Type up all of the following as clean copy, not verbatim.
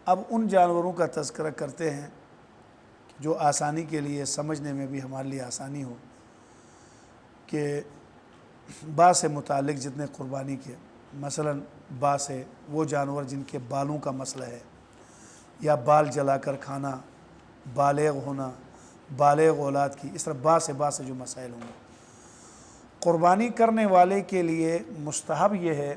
اب ان جانوروں کا تذکرہ کرتے ہیں جو آسانی کے لیے سمجھنے میں بھی ہمارے لیے آسانی ہو، کہ با سے متعلق جتنے قربانی کے، مثلا با سے وہ جانور جن کے بالوں کا مسئلہ ہے، یا بال جلا کر کھانا، بالغ ہونا، بالغ اولاد کی، اس طرح با سے جو مسائل ہوں گے، قربانی کرنے والے کے لیے مستحب یہ ہے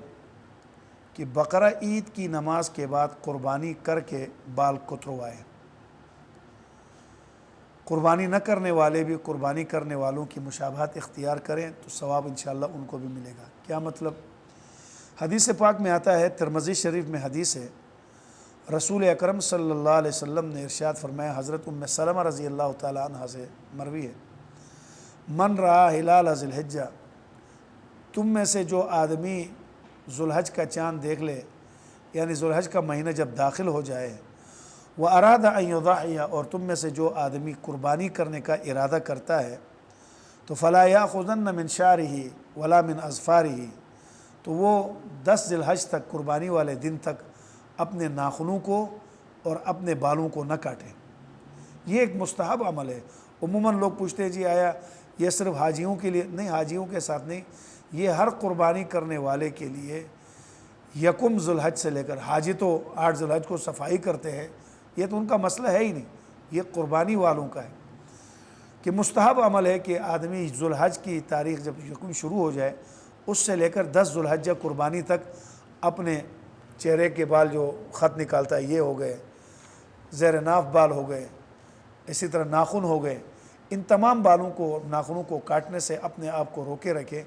کہ بقرہ عید کی نماز کے بعد قربانی کر کے بال کتروائے۔ قربانی نہ کرنے والے بھی قربانی کرنے والوں کی مشابہت اختیار کریں تو ثواب انشاءاللہ ان کو بھی ملے گا۔ کیا مطلب؟ حدیث پاک میں آتا ہے، ترمذی شریف میں حدیث ہے، رسول اکرم صلی اللہ علیہ وسلم نے ارشاد فرمایا، حضرت ام سلمہ رضی اللہ تعالیٰ عنہ سے مروی ہے، من رہا ہلال ذی الحجہ، تم میں سے جو آدمی ذوالحج کا چاند دیکھ لے، یعنی ذوالحج کا مہینہ جب داخل ہو جائے، وَأَرَادَ أَن يُضَحِّيَ، اور تم میں سے جو آدمی قربانی کرنے کا ارادہ کرتا ہے، تو فَلَا يَأْخُذَنَّ مِن شَعْرِهِ وَلَا مِنْ أَظْفَارِهِ، تو وہ 10 ذی الحج تک، قربانی والے دن تک اپنے ناخنوں کو اور اپنے بالوں کو نہ کاٹیں۔ یہ ایک مستحب عمل ہے۔ عموماً لوگ پوچھتے ہیں جی آیا یہ صرف حاجیوں کے لیے؟ نہیں، حاجیوں کے ساتھ نہیں، یہ ہر قربانی کرنے والے کے لیے، یکم ذی الحج سے لے کر، حاجی تو 8 ذی الحج کو صفائی کرتے ہیں، یہ تو ان کا مسئلہ ہے ہی نہیں، یہ قربانی والوں کا ہے کہ مستحب عمل ہے کہ آدمی ذی الحج کی تاریخ جب یکم شروع ہو جائے، اس سے لے کر 10 ذی الحجہ قربانی تک اپنے چہرے کے بال جو خط نکالتا ہے یہ ہو گئے، زیر ناف بال ہو گئے، اسی طرح ناخن ہو گئے، ان تمام بالوں کو، ناخنوں کو کاٹنے سے اپنے آپ کو روکے رکھے،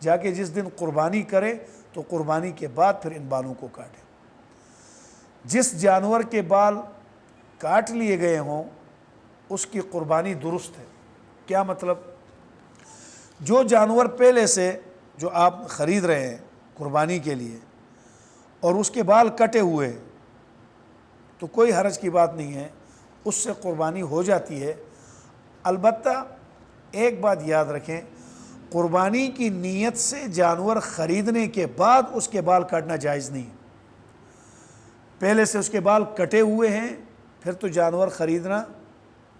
جا کے جس دن قربانی کرے تو قربانی کے بعد پھر ان بالوں کو کاٹے۔ جس جانور کے بال کاٹ لیے گئے ہوں اس کی قربانی درست ہے۔ کیا مطلب؟ جو جانور پہلے سے جو آپ خرید رہے ہیں قربانی کے لیے اور اس کے بال کٹے ہوئے تو کوئی حرج کی بات نہیں ہے، اس سے قربانی ہو جاتی ہے۔ البتہ ایک بات یاد رکھیں، قربانی کی نیت سے جانور خریدنے کے بعد اس کے بال کاٹنا جائز نہیں۔ پہلے سے اس کے بال کٹے ہوئے ہیں پھر تو جانور خریدنا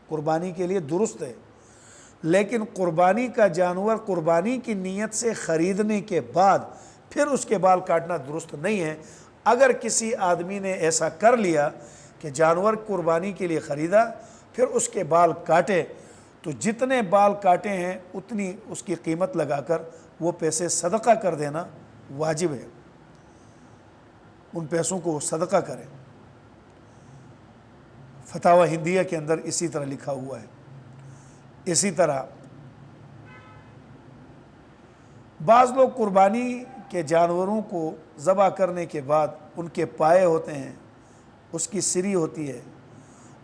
قربانی کے لیے درست ہے، لیکن قربانی کا جانور قربانی کی نیت سے خریدنے کے بعد پھر اس کے بال کاٹنا درست نہیں ہے۔ اگر کسی آدمی نے ایسا کر لیا کہ جانور قربانی کے لیے خریدا پھر اس کے بال کاٹے، تو جتنے بال کاٹے ہیں اتنی اس کی قیمت لگا کر وہ پیسے صدقہ کر دینا واجب ہے، ان پیسوں کو وہ صدقہ کریں۔ فتاوی ہندیہ کے اندر اسی طرح لکھا ہوا ہے۔ اسی طرح بعض لوگ قربانی کے جانوروں کو ذبح کرنے کے بعد ان کے پائے ہوتے ہیں، اس کی سری ہوتی ہے،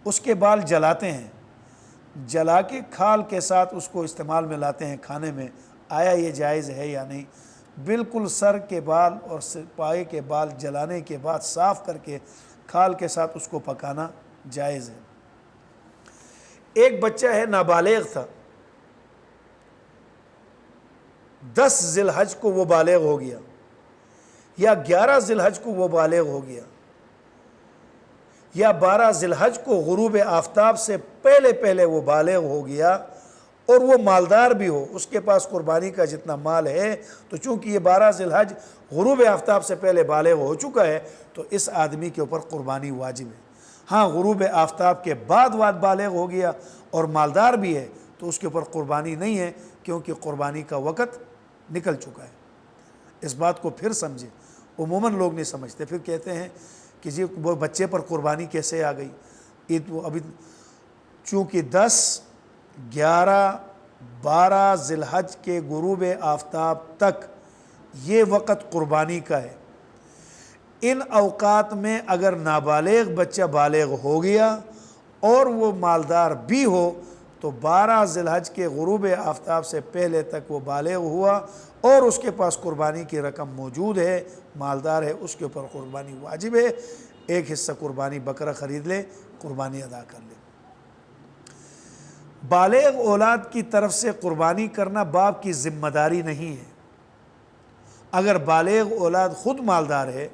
اس کے بال جلاتے ہیں، جلا کے کھال کے ساتھ اس کو استعمال میں لاتے ہیں کھانے میں۔ آیا یہ جائز ہے یا نہیں؟ بالکل سر کے بال اور پائے کے بال جلانے کے بعد صاف کر کے کھال کے ساتھ اس کو پکانا جائز ہے۔ ایک بچہ ہے، نابالغ تھا، 10 ذی الحج کو وہ بالغ ہو گیا یا 11 ذی الحج کو وہ بالغ ہو گیا یا 12 ذی الحج کو غروب آفتاب سے پہلے وہ بالغ ہو گیا، اور وہ مالدار بھی ہو، اس کے پاس قربانی کا جتنا مال ہے، تو چونکہ یہ 12 ذی الحج غروب آفتاب سے پہلے بالغ ہو چکا ہے تو اس آدمی کے اوپر قربانی واجب ہے۔ ہاں، غروب آفتاب کے بعد بالغ ہو گیا اور مالدار بھی ہے تو اس کے اوپر قربانی نہیں ہے، کیونکہ قربانی کا وقت نکل چکا ہے۔ اس بات کو پھر سمجھیں، عموماً لوگ نہیں سمجھتے، پھر کہتے ہیں کہ جی وہ بچے پر قربانی کیسے آ گئی؟ ابھی چونکہ 10، 11، 12 ذی الحج کے غروب آفتاب تک یہ وقت قربانی کا ہے۔ ان اوقات میں اگر نابالغ بچہ بالغ ہو گیا اور وہ مالدار بھی ہو تو 12 ذی الحج کے غروب آفتاب سے پہلے تک وہ بالغ ہوا اور اس کے پاس قربانی کی رقم موجود ہے، مالدار ہے، اس کے اوپر قربانی واجب ہے۔ ایک حصہ قربانی بکرا خرید لے، قربانی ادا کر لے۔ بالغ اولاد کی طرف سے قربانی کرنا باپ کی ذمہ داری نہیں ہے۔ اگر بالغ اولاد خود مالدار ہے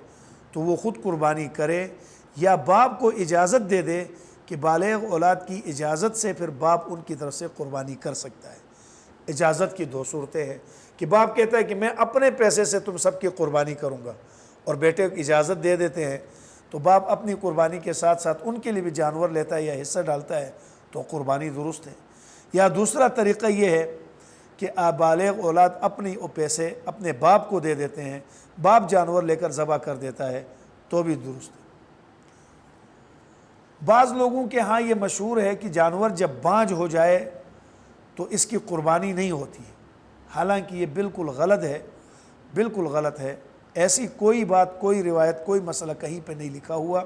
تو وہ خود قربانی کرے، یا باپ کو اجازت دے دے کہ بالغ اولاد کی اجازت سے پھر باپ ان کی طرف سے قربانی کر سکتا ہے۔ اجازت کی دو صورتیں ہیں کہ باپ کہتا ہے کہ میں اپنے پیسے سے تم سب کی قربانی کروں گا، اور بیٹے کو اجازت دے دیتے ہیں، تو باپ اپنی قربانی کے ساتھ ساتھ ان کے لیے بھی جانور لیتا ہے یا حصہ ڈالتا ہے، تو قربانی درست ہے۔ یا دوسرا طریقہ یہ ہے کہ بالغ اولاد اپنی پیسے اپنے باپ کو دے دیتے ہیں، باپ جانور لے کر ذبح کر دیتا ہے، تو بھی درست ہے۔ بعض لوگوں کے ہاں یہ مشہور ہے کہ جانور جب بانجھ ہو جائے تو اس کی قربانی نہیں ہوتی، حالانکہ یہ بالکل غلط ہے، بالکل غلط ہے۔ ایسی کوئی بات، کوئی روایت، کوئی مسئلہ کہیں پہ نہیں لکھا ہوا۔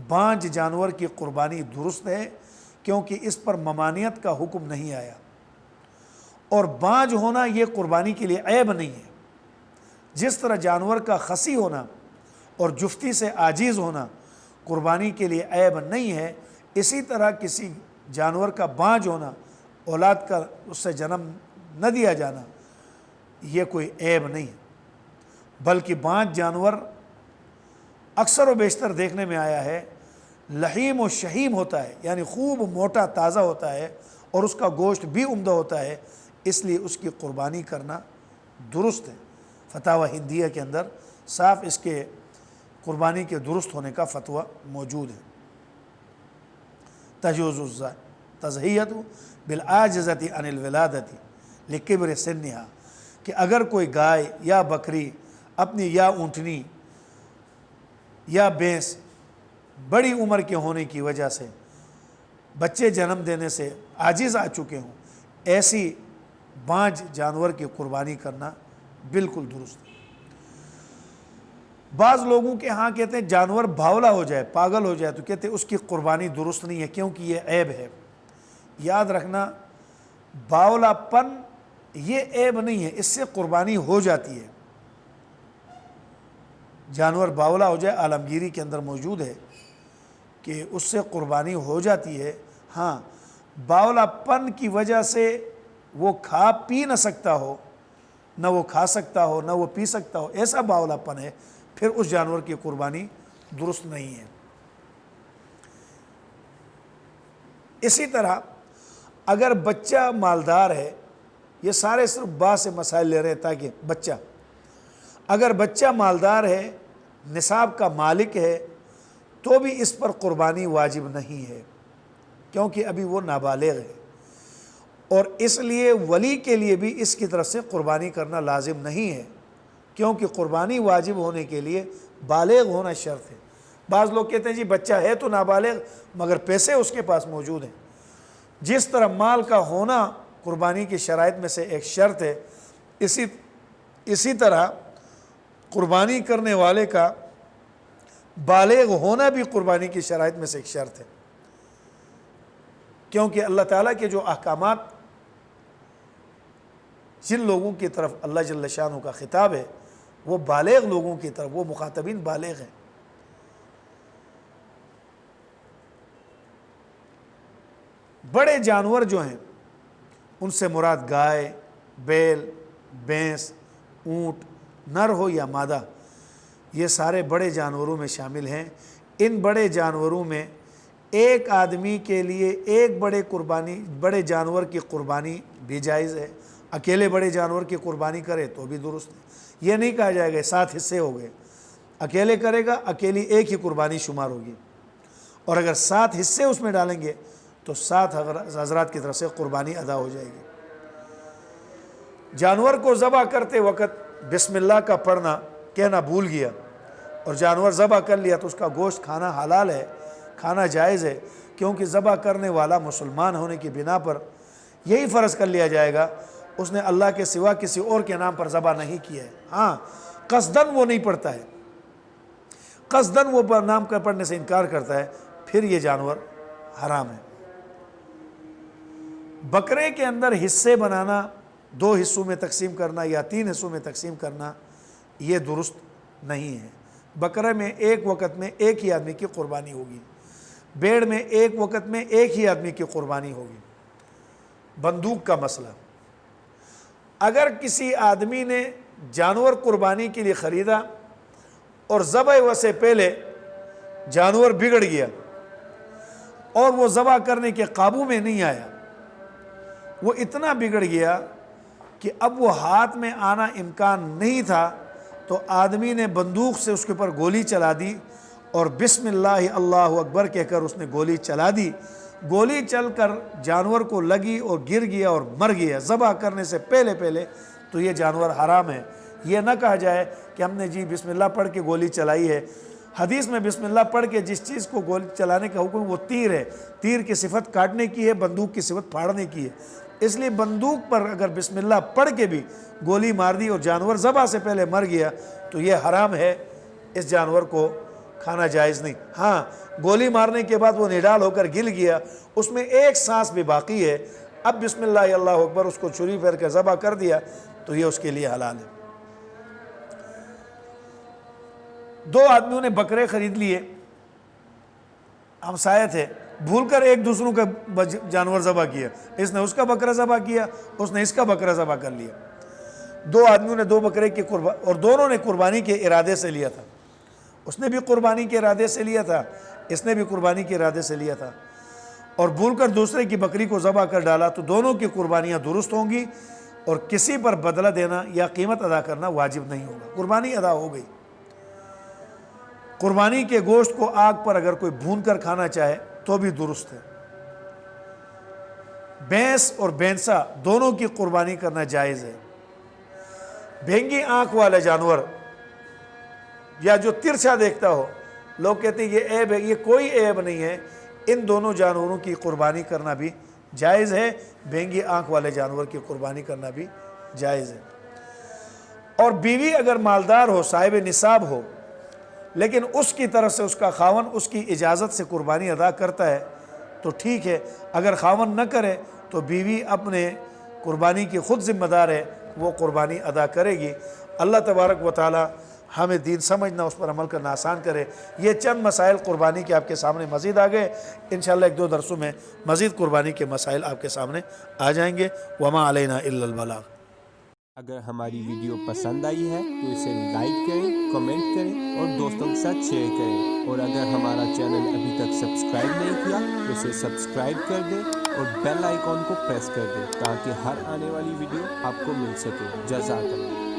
بانجھ جانور کی قربانی درست ہے، کیونکہ اس پر ممانعت کا حکم نہیں آیا، اور بانجھ ہونا یہ قربانی کے لیے عیب نہیں ہے۔ جس طرح جانور کا خصی ہونا اور جفتی سے عاجز ہونا قربانی کے لیے عیب نہیں ہے، اسی طرح کسی جانور کا بانجھ ہونا، اولاد کا اس سے جنم نہ دیا جانا، یہ کوئی عیب نہیں ہے۔ بلکہ بانجھ جانور اکثر و بیشتر دیکھنے میں آیا ہے لحیم و شہیم ہوتا ہے، یعنی خوب موٹا تازہ ہوتا ہے، اور اس کا گوشت بھی عمدہ ہوتا ہے، اس لیے اس کی قربانی کرنا درست ہے۔ فتاوی ہندیہ کے اندر صاف اس کے قربانی کے درست ہونے کا فتویٰ موجود ہے۔ تجوز تضحیۃ بالعاجزۃ عن الولادۃ لکبر سنہا، کہ اگر کوئی گائے یا بکری اپنی یا اونٹنی یا بھینس بڑی عمر کے ہونے کی وجہ سے بچے جنم دینے سے عاجز آ چکے ہوں، ایسی بانجھ جانور کی قربانی کرنا بالکل درست ہے۔ بعض لوگوں کے ہاں کہتے ہیں جانور بھاولا ہو جائے، پاگل ہو جائے، تو کہتے ہیں اس کی قربانی درست نہیں ہے، کیونکہ یہ عیب ہے۔ یاد رکھنا، باولا پن یہ عیب نہیں ہے، اس سے قربانی ہو جاتی ہے۔ جانور باولا ہو جائے، عالمگیری کے اندر موجود ہے کہ اس سے قربانی ہو جاتی ہے۔ ہاں، باولا پن کی وجہ سے وہ کھا پی نہ سکتا ہو، نہ وہ کھا سکتا ہو نہ وہ پی سکتا ہو، ایسا باولا پن ہے، پھر اس جانور کی قربانی درست نہیں ہے۔ اسی طرح اگر بچہ مالدار ہے، یہ سارے صرف سے مسائل لے رہے ہیں تاکہ بچہ، اگر بچہ مالدار ہے، نصاب کا مالک ہے، تو بھی اس پر قربانی واجب نہیں ہے، کیونکہ ابھی وہ نابالغ ہے، اور اس لیے ولی کے لیے بھی اس کی طرف سے قربانی کرنا لازم نہیں ہے، کیونکہ قربانی واجب ہونے کے لیے بالغ ہونا شرط ہے۔ بعض لوگ کہتے ہیں جی بچہ ہے تو نابالغ مگر پیسے اس کے پاس موجود ہیں۔ جس طرح مال کا ہونا قربانی کی شرائط میں سے ایک شرط ہے، اسی طرح قربانی کرنے والے کا بالغ ہونا بھی قربانی کی شرائط میں سے ایک شرط ہے، کیونکہ اللہ تعالیٰ کے جو احکامات جن لوگوں کی طرف اللہ جل شانہ کا خطاب ہے وہ بالغ لوگوں کی طرف، وہ مخاطبین بالغ ہیں۔ بڑے جانور جو ہیں ان سے مراد گائے، بیل، بھینس، اونٹ، نر ہو یا مادہ، یہ سارے بڑے جانوروں میں شامل ہیں۔ ان بڑے جانوروں میں ایک آدمی کے لیے ایک بڑے جانور کی قربانی بھی جائز ہے، اکیلے بڑے جانور کی قربانی کرے تو بھی درست ہے۔ یہ نہیں کہا جائے گا 7 حصے ہو گئے، اکیلے کرے گا اکیلی ایک ہی قربانی شمار ہوگی، اور اگر 7 حصے اس میں ڈالیں گے تو 7 حضرات کی طرف سے قربانی ادا ہو جائے گی۔ جانور کو ذبح کرتے وقت بسم اللہ کا پڑھنا کہنا بھول گیا اور جانور ذبح کر لیا تو اس کا گوشت کھانا حلال ہے، کھانا جائز ہے، کیونکہ ذبح کرنے والا مسلمان ہونے کی بنا پر یہی فرض کر لیا جائے گا اس نے اللہ کے سوا کسی اور کے نام پر ذبح نہیں کیا ہے۔ ہاں، قصدن وہ نہیں پڑھتا ہے، قصدن وہ نام کا پڑھنے سے انکار کرتا ہے، پھر یہ جانور حرام ہے۔ بکرے کے اندر حصے بنانا، 2 حصوں میں تقسیم کرنا یا 3 حصوں میں تقسیم کرنا، یہ درست نہیں ہے۔ بکرے میں ایک وقت میں ایک ہی آدمی کی قربانی ہوگی، بھیڑ میں ایک وقت میں ایک ہی آدمی کی قربانی ہوگی۔ بندوق کا مسئلہ، اگر کسی آدمی نے جانور قربانی کے لیے خریدا اور ذبح سے پہلے جانور بگڑ گیا اور وہ ذبح کرنے کے قابو میں نہیں آیا، وہ اتنا بگڑ گیا کہ اب وہ ہاتھ میں آنا امکان نہیں تھا، تو آدمی نے بندوق سے اس کے اوپر گولی چلا دی اور بسم اللہ اللہ اکبر کہہ کر اس نے گولی چلا دی۔ گولی چل کر جانور کو لگی اور گر گیا اور مر گیا ذبح کرنے سے پہلے تو یہ جانور حرام ہے۔ یہ نہ کہا جائے کہ ہم نے جی بسم اللہ پڑھ کے گولی چلائی ہے۔ حدیث میں بسم اللہ پڑھ کے جس چیز کو گولی چلانے کا حکم وہ تیر ہے، تیر کی صفت کاٹنے کی ہے، بندوق کی صفت پھاڑنے کی ہے، اس لیے بندوق پر اگر بسم اللہ پڑھ کے بھی گولی مار دی اور جانور ذبح سے پہلے مر گیا تو یہ حرام ہے، اس جانور کو کھانا جائز نہیں۔ ہاں گولی مارنے کے بعد وہ نڈال ہو کر گل گیا، اس میں ایک سانس بھی باقی ہے، اب بسم اللہ اللہ اکبر اس کو چھری پھیر کے ذبح کر دیا تو یہ اس کے لیے حلال ہے۔ دو آدمیوں نے بکرے خرید لیے، ہمسائے تھے، بھول کر ایک دوسروں کا جانور ذبح کیا، اس نے اس کا بکرا ذبح کیا، اس نے اس کا بکرا ذبح کر لیا۔ دو آدمیوں نے دو بکرے کی قربانی، اور دونوں نے قربانی کے ارادے سے لیا تھا، اس نے بھی قربانی کے ارادے سے لیا تھا، اس نے بھی قربانی کے ارادے سے لیا تھا، اور بھول کر دوسرے کی بکری کو ذبح کر ڈالا تو دونوں کی قربانیاں درست ہوں گی اور کسی پر بدلہ دینا یا قیمت ادا کرنا واجب نہیں ہوگا، قربانی ادا ہو گئی۔ قربانی کے گوشت کو آگ پر اگر کوئی بھون کر کھانا چاہے تو بھی درست ہے۔ بھینس اور بھینسا دونوں کی قربانی کرنا جائز ہے۔ بھینگی آنکھ والا جانور یا جو ترچھا دیکھتا ہو، لوگ کہتے ہیں یہ عیب ہے، یہ کوئی عیب نہیں ہے، ان دونوں جانوروں کی قربانی کرنا بھی جائز ہے، بھینگی آنکھ والے جانور کی قربانی کرنا بھی جائز ہے۔ اور بیوی اگر مالدار ہو، صاحب نصاب ہو، لیکن اس کی طرف سے اس کا خاون اس کی اجازت سے قربانی ادا کرتا ہے تو ٹھیک ہے، اگر خاون نہ کرے تو بیوی اپنے قربانی کی خود ذمہ دار ہے، وہ قربانی ادا کرے گی۔ اللہ تبارک و تعالی ہمیں دین سمجھنا، اس پر عمل کرنا آسان کرے۔ یہ چند مسائل قربانی کے آپ کے سامنے مزید آ گئے، انشاءاللہ ایک دو درسوں میں مزید قربانی کے مسائل آپ کے سامنے آ جائیں گے۔ وما علینا الا البلاغ۔ اگر ہماری ویڈیو پسند آئی ہے تو اسے لائک کریں، کمنٹ کریں اور دوستوں کے ساتھ شیئر کریں، اور اگر ہمارا چینل ابھی تک سبسکرائب نہیں کیا تو اسے سبسکرائب کر دیں اور بیل آئیکن کو پریس کر دیں تاکہ ہر آنے والی ویڈیو آپ کو مل سکے۔ جزاک اللہ۔